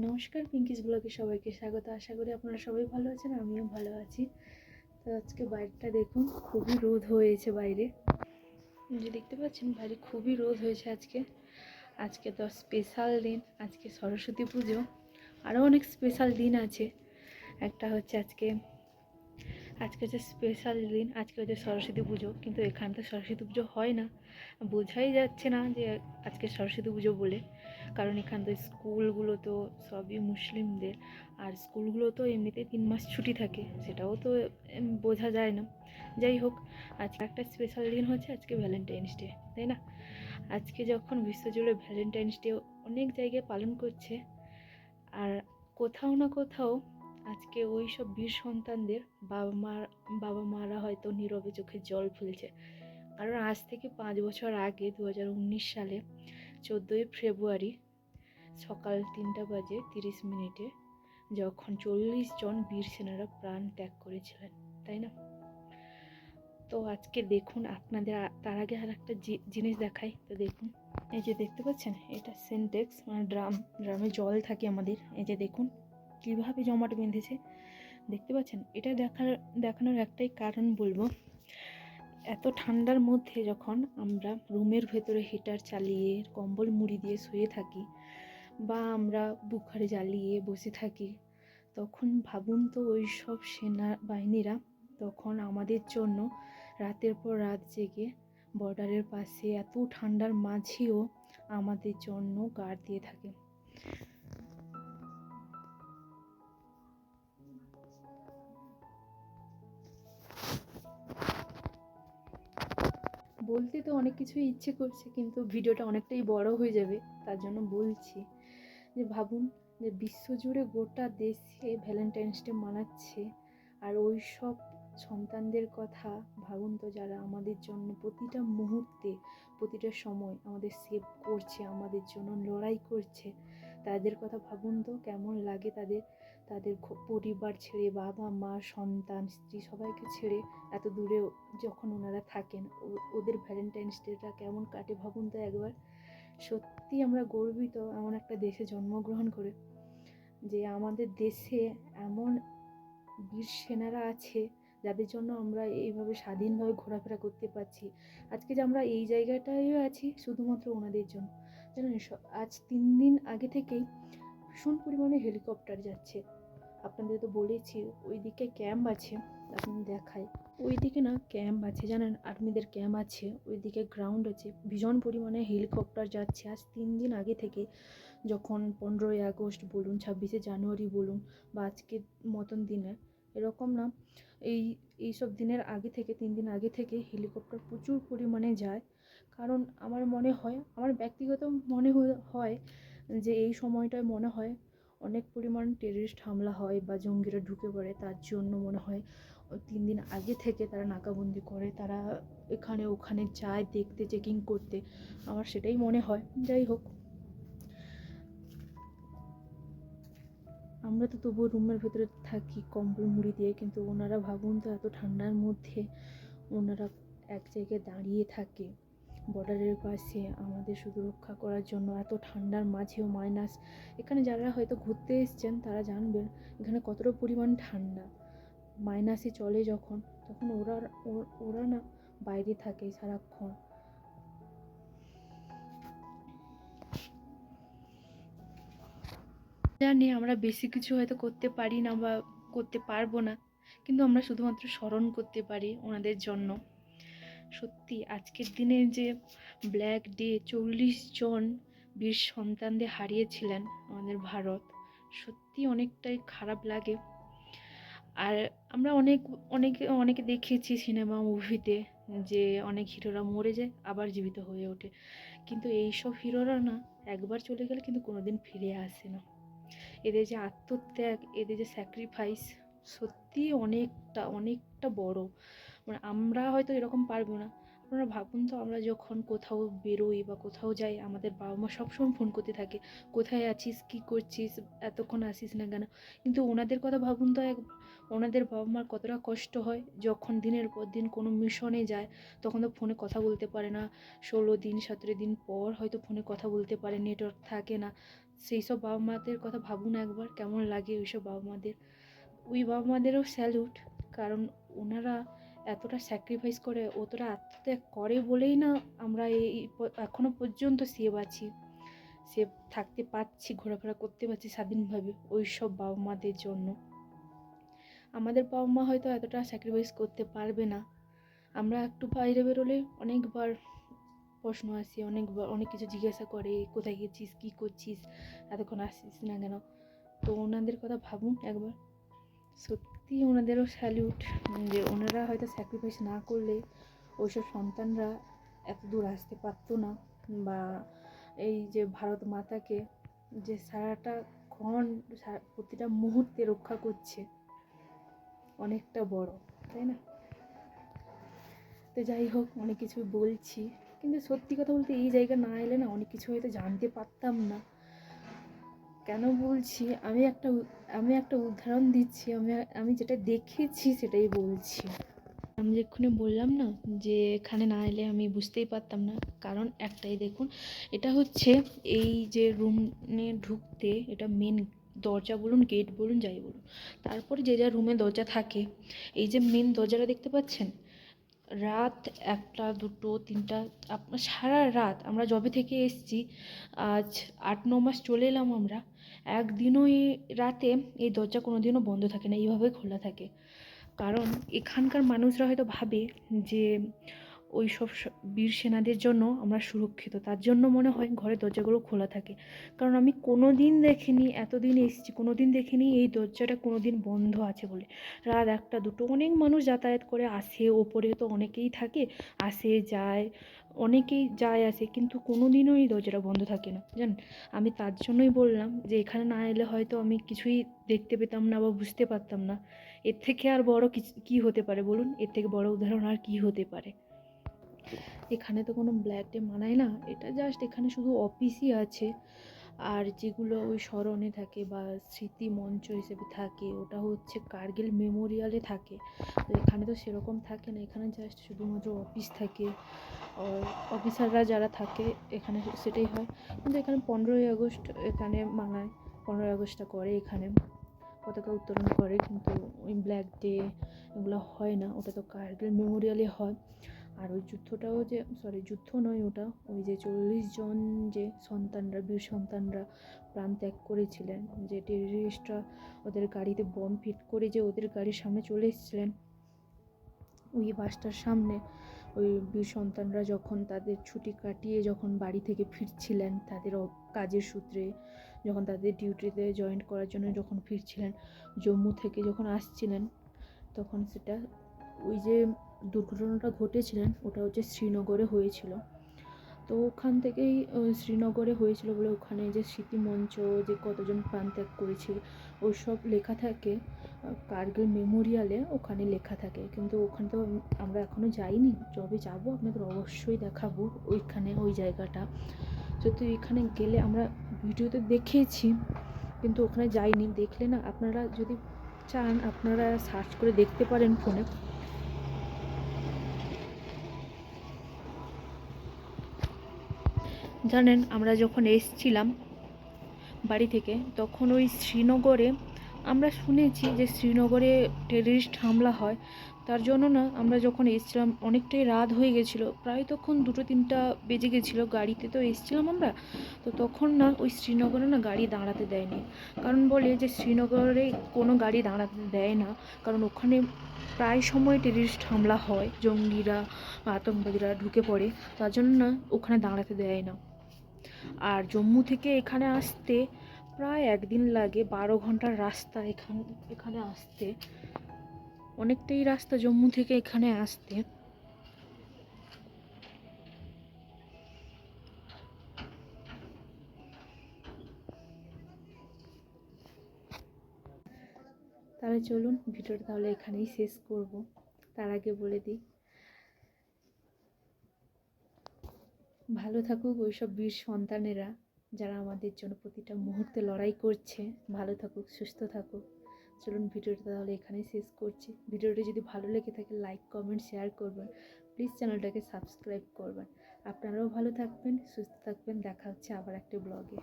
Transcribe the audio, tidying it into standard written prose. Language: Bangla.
নমস্কার, পিঙ্কিস ব্লগে সবাইকে স্বাগত। আশা করি আপনারা সবাই ভালো আছেন, আমিও ভালো আছি। তো আজকে বাইরেটা দেখুন, খুবই রোদ হয়েছে বাইরে। যে দেখতে পাচ্ছেন বাইরে খুবই রোদ হয়েছে আজকে। আজকে তো স্পেশাল দিন, আজকে সরস্বতী পুজো। আরও অনেক স্পেশাল দিন আছে। একটা হচ্ছে আজকে হচ্ছে স্পেশাল দিন, আজকে হচ্ছে সরস্বতী পুজো। কিন্তু এখানে তো সরস্বতী পুজো হয় না, বোঝাই যাচ্ছে না যে আজকে সরস্বতী পুজো বলে। কারণ এখান তো স্কুলগুলো তো সবই মুসলিমদের, আর স্কুলগুলো তো এমনিতে 3 মাস ছুটি থাকে, সেটাও তো বোঝা যায় না। যাই হোক, আজকে একটা স্পেশাল দিন হচ্ছে আজকে ভ্যালেন্টাইন্স ডে, তাই না? আজকে যখন বিশ্বজুড়ে ভ্যালেন্টাইন্স ডে অনেক জায়গায় পালন করছে, আর কোথাও না কোথাও আজকে ওই সব বীর সন্তানদের বাবা মারা হয়তো নীরবে চোখে জল ফেলছে। কারণ আজ থেকে 5 বছর আগে 2019 সালে 14ই ফেব্রুয়ারি সকাল 3:30 যখন 40 জন বীর সেনারা প্রাণ ত্যাগ করেছিলেন, তাই না? তো আজকে দেখুন আপনাদের তার আগে আর একটা জিনিস দেখাই। তো দেখুন, এই যে দেখতে পাচ্ছেন, এটা সিনটেক্স মানে ড্রামে জল থাকে আমাদের। এই যে দেখুন কীভাবে জমাট বেঁধেছে, দেখতে পাচ্ছেন? এটা দেখানোর একটাই কারণ বলবো, এত ঠান্ডার মধ্যে যখন আমরা রুমের ভেতরে হিটার চালিয়ে কম্বল মুড়ি দিয়ে শুয়ে থাকি, বা আমরা বুখারে জ্বালিয়ে বসে থাকি, তখন ভাবুন তো ওই সব সেনাবাহিনীরা তখন আমাদের জন্য রাতের পর রাত জেগে বর্ডারের পাশে এত ঠান্ডার মাঝেও আমাদের জন্য গার্ড দিয়ে থাকে। বলতে তো অনেক কিছুই ইচ্ছে করছে, কিন্তু ভিডিওটা অনেকটাই বড় হয়ে যাবে, তার জন্য বলছি যে ভাবুন যে বিশ্বজুড়ে গোটা দেশে ভ্যালেন্টাইন্স ডে মানাচ্ছে, আর ওই সব সন্তানদের কথা ভাবুন তো, যারা আমাদের জন্য প্রতিটা মুহূর্তে প্রতিটা সময় আমাদের সেভ করছে, আমাদের জন্য লড়াই করছে। তাদের কথা ভাবুন তো কেমন লাগে তাদের তাদের পরিবার ছেড়ে, বাবা মা সন্তান স্ত্রী সবাইকে ছেড়ে এত দূরে যখন ওনারা থাকেন, ওদের ভ্যালেন্টাইন্স ডেটা কেমন কাটে ভাবুন তো একবার। সত্যি আমরা গর্বিত এমন একটা দেশে জন্মগ্রহণ করে, যে আমাদের দেশে এমন বীর সেনারা আছে যাদের জন্য আমরা এইভাবে স্বাধীনভাবে ঘোরাফেরা করতে পারছি। আজকে যে আমরা এই জায়গাটায় আছি শুধুমাত্র ওনাদের জন্য। জানেন, আজ 3 দিন আগে থেকেই ভীষণ পরিমাণে হেলিকপ্টার যাচ্ছে। আপনাদের তো বলেছি ওইদিকে ক্যাম্প আছে, আপনাদের দেখায়। ওইদিকে না ক্যাম্প আছে, জানেন, আর্মিদের ক্যাম্প আছে, ওইদিকে গ্রাউন্ড আছে, ভীষণ পরিমাণে হেলিকপ্টার যাচ্ছে আজ 3 দিন আগে থেকে। যখন 15ই আগস্ট বলুন, 26শে জানুয়ারি বলুন, বা আজকের মতন দিনে, এরকম না, এইসব দিনের আগে থেকে 3 দিন আগে থেকে হেলিকপ্টার প্রচুর পরিমাণে যায়। কারণ আমার মনে হয়, আমার ব্যক্তিগত মনে হয় যে এই সময়টায় মনে হয় অনেক পরিমাণ টেররিস্ট হামলা হয় বা জঙ্গিরা ঢুকে পড়ে, তার জন্য মনে হয় 3 দিন আগে থেকে তারা নাকাবন্দি করে, তারা এখানে ওখানে যায় দেখতে, চেকিং করতে, আমার সেটাই মনে হয়। যাই হোক, আমরা তো তবুও রুমের ভেতরে থাকি কম্বল মুড়ি দিয়ে, কিন্তু ওনারা ভাবুন তো এত ঠান্ডার মধ্যে ওনারা এক জায়গায় দাঁড়িয়ে থাকে বর্ডারের পাশে আমাদের শুধু রক্ষা করার জন্য। এত ঠান্ডার মাঝেও মাইনাস, এখানে যারা হয়তো ঘুরতে এসছেন তারা জানবেন এখানে কতটা পরিমাণ ঠান্ডা। মাইনাসে চলে যখন, তখন ওরা না বাইরে থাকে সারাক্ষণ। জানি আমরা বেশি কিছু হয়তো করতে পারি না বা করতে পারবো না, কিন্তু আমরা শুধুমাত্র স্মরণ করতে পারি ওনাদের জন্য। সত্যি আজকের দিনে যে ব্ল্যাক ডে, 40 জন বীর সন্তানদের হারিয়েছিলেন আমাদের ভারত, সত্যি অনেকটাই খারাপ লাগে। আর আমরা অনেকে দেখেছি সিনেমা মুভিতে যে অনেক হিরোরা মরে যায় আবার জীবিত হয়ে ওঠে, কিন্তু এইসব হিরোরা না একবার চলে গেলে কিন্তু কোনোদিন ফিরে আসে না। এদের যে আত্মত্যাগ, এদের যে স্যাক্রিফাইস, সত্যি অনেকটা বড়। মানে আমরা হয়তো এরকম পারবো না। আপনারা ভাবুন তো, আমরা যখন কোথাও বেরোই বা কোথাও যাই, আমাদের বাবা মা সবসময় ফোন করতে থাকে, কোথায় আছিস, কী করছিস, এতক্ষণ আসিস না কেন। কিন্তু ওনাদের কথা ভাবুন তো, ওনাদের বাবা মার কতটা কষ্ট হয় যখন দিনের পর দিন কোনো মিশনে যায়, তখন তো ফোনে কথা বলতে পারে না। 16 দিন 17 দিন পর হয়তো ফোনে কথা বলতে পারে, নেটওয়ার্ক থাকে না, সেই সব বাবা মাদের কথা ভাবুন একবার, কেমন লাগে ওইসব বাবা মাদের। ওই বাবা মাদেরও স্যালুট, কারণ ওনারা এতটা স্যাক্রিফাইস করে, অতটা আত্মত্যাগ করে বলেই না আমরা এখনো পর্যন্ত সেভ আছি, সেভ থাকতে পারছি, ঘোরাফেরা করতে পারছি স্বাধীনভাবে, ওই সব বাবা মাদের জন্য। আমাদের বাবা মা হয়তো এতটা স্যাক্রিফাইস করতে পারবে না। আমরা একটু বাইরে বেরোলে অনেকবার প্রশ্ন আসে, অনেক কিছু জিজ্ঞাসা করে, কোথায় গেছিস, কী করছিস, এতক্ষণ আসছিস না কেন। তো ওনাদের কথা ভাবুন একবার, সত্যি ওনাদেরও স্যালিউট, যে ওনারা হয়তো স্যাক্রিফাইস না করলে ওইসব সন্তানরা এত দূর আসতে পারতো না, বা এই যে ভারত মাতাকে যে সারাটা ক্ষণ প্রতিটা মুহূর্তে রক্ষা করছে, অনেকটা বড়, তাই না? তো যাই হোক, অনেক কিছু বলছি, কিন্তু সত্যি কথা বলতে এই জায়গা না এলে না অনেক কিছু হয়তো জানতে পারতাম না। কেন বলছি, আমি একটা উদাহরণ দিচ্ছি, আমি যেটা দেখেছি সেটাই বলছি। আমি এক্ষুনি বললাম না যে এখানে না এলে আমি বুঝতেই পারতাম না, কারণ একটাই, দেখুন এটা হচ্ছে এই যে রুমে ঢুকতে, এটা মেন দরজা বলুন, গেট বলুন, যাই বলুন, তারপরে যে যা রুমে দরজা থাকে, এই যে মেন দরজাটা দেখতে পাচ্ছেন, রাত 1টা 2টো 3টা, আপনার সারা রাত, আমরা যবে থেকে এসছি, আজ 8-9 মাস চলে এলাম আমরা, একদিনও এই রাতে এই দরজা কোনো দিনও বন্ধ থাকে না, এইভাবে খোলা থাকে। কারণ এখানকার মানুষরা হয়তো ভাবে যে ওই সব বীর সেনাদের জন্য আমরা সুরক্ষিত, তার জন্য মনে হয় ঘরের দরজাগুলো খোলা থাকে। কারণ আমি কোনো দিন দেখিনি, এতদিন এসেছি, কোনো দিন দেখিনি এই দরজাটা কোনো দিন বন্ধ আছে বলে। রাত 1টা 2টো অনেক মানুষ যাতায়াত করে, আসে, ওপরে তো অনেকেই থাকে, আসে যায়, অনেকেই যায় আসে, কিন্তু কোনো দিনও এই দরজাটা বন্ধ থাকে না, জানেন। আমি তার জন্যই বললাম যে এখানে না এলে হয়তো আমি কিছুই দেখতে পেতাম না বা বুঝতে পারতাম না। এর থেকে আর বড় কী হতে পারে বলুন, এর থেকে বড় উদাহরণ আর কী হতে পারে। এখানে তো কোনো ব্ল্যাক ডে মানায় না, এটা জাস্ট এখানে শুধু অফিসই আছে, আর যেগুলো ওই স্মরণে থাকে বা স্মৃতি মঞ্চ হিসেবে থাকে, ওটা হচ্ছে কার্গিল মেমোরিয়ালে থাকে। তো এখানে তো সেরকম থাকে না, এখানে জাস্ট শুধুমাত্র অফিস থাকে, আর অফিসাররা যারা থাকে এখানে সেটাই হয়। কিন্তু এখানে 15ই আগস্ট এখানে মানায়, 15ই আগস্টটা করে এখানে, পতাকা উত্তোলন করে, কিন্তু ওই ব্ল্যাক ডে এগুলো হয় না, ওটা তো কার্গিল মেমোরিয়ালে হয়। আর ওই যুদ্ধটাও যে, যুদ্ধ নয় ওটা, ওই যে 40 জন যে সন্তানরা, বীর সন্তানরা প্রাণ ত্যাগ করেছিলেন, যে টেররিস্টরা ওদের গাড়িতে বম ফিট করে যে ওদের গাড়ির সামনে চলে এসেছিলেন, ওই বাসটার সামনে ওই বীর সন্তানরা যখন তাদের ছুটি কাটিয়ে যখন বাড়ি থেকে ফিরছিলেন, তাদের কাজের সূত্রে যখন তাদের ডিউটিতে জয়েন করার জন্য যখন ফিরছিলেন, জম্মু থেকে যখন আসছিলেন, তখন সেটা ওই যে দুর্ঘটনাটা ঘটেছিলেন ওটা হচ্ছে শ্রীনগরে হয়েছিল। তো ওখান থেকেই শ্রীনগরে হয়েছিল বলে ওখানে যে স্মৃতিমঞ্চ, যে কতজন প্রাণ ত্যাগ করেছিল, ওই সব লেখা থাকে কার্গিল মেমোরিয়ালে, ওখানে লেখা থাকে। কিন্তু ওখানে তো আমরা এখনও যাইনি, যবে যাব আপনাদের অবশ্যই দেখাবো ওইখানে, ওই জায়গাটা। সত্যি এখানে গেলে, আমরা ভিডিওতে দেখেছি কিন্তু ওখানে যাইনি, দেখলে না আপনারা যদি চান আপনারা সার্চ করে দেখতে পারেন ফোনে। জানেন, আমরা যখন এসছিলাম বাড়ি থেকে, তখন ওই শ্রীনগরে আমরা শুনেছি যে শ্রীনগরে টেররিস্ট হামলা হয়, তার জন্য না আমরা যখন এসছিলাম অনেকটাই রাত হয়ে গেছিলো, প্রায় তখন 2টো 3টা বেজে গেছিলো, গাড়িতে তো এসছিলাম আমরা। তো তখন না ওই শ্রীনগরে না গাড়ি দাঁড়াতে দেয়নি, কারণ বলে যে শ্রীনগরে কোনো গাড়ি দাঁড়াতে দেয় না, কারণ ওখানে প্রায় সময় টেররিস্ট হামলা হয়, জঙ্গিরা, আতঙ্কবাদীরা ঢুকে পড়ে, তার জন্য না ওখানে দাঁড়াতে দেয় না। আর জম্মু থেকে এখানে আসতে প্রায় 1 দিন লাগে, 12 ঘন্টার রাস্তা এখানে আসতে, অনেকটাই রাস্তা জম্মু থেকে এখানে আসতে। তাহলে চলুন ভিডিওটা তাহলে এখানেই শেষ করব। তার আগে বলে দিই, ভালো থাকুক ওইসব বীর সন্তানেরা যারা আমাদের জন্য প্রতিটা মুহূর্তে লড়াই করছে, ভালো থাকুক, সুস্থ থাকুক। চলুন ভিডিওটা তাহলে এখানেই শেষ করছি। ভিডিওটি যদি ভালো লেগে থাকে লাইক কমেন্ট শেয়ার করবেন, প্লিজ চ্যানেলটাকে সাবস্ক্রাইব করবেন। আপনারাও ভালো থাকবেন, সুস্থ থাকবেন, দেখা হচ্ছে আবার একটা ব্লগে।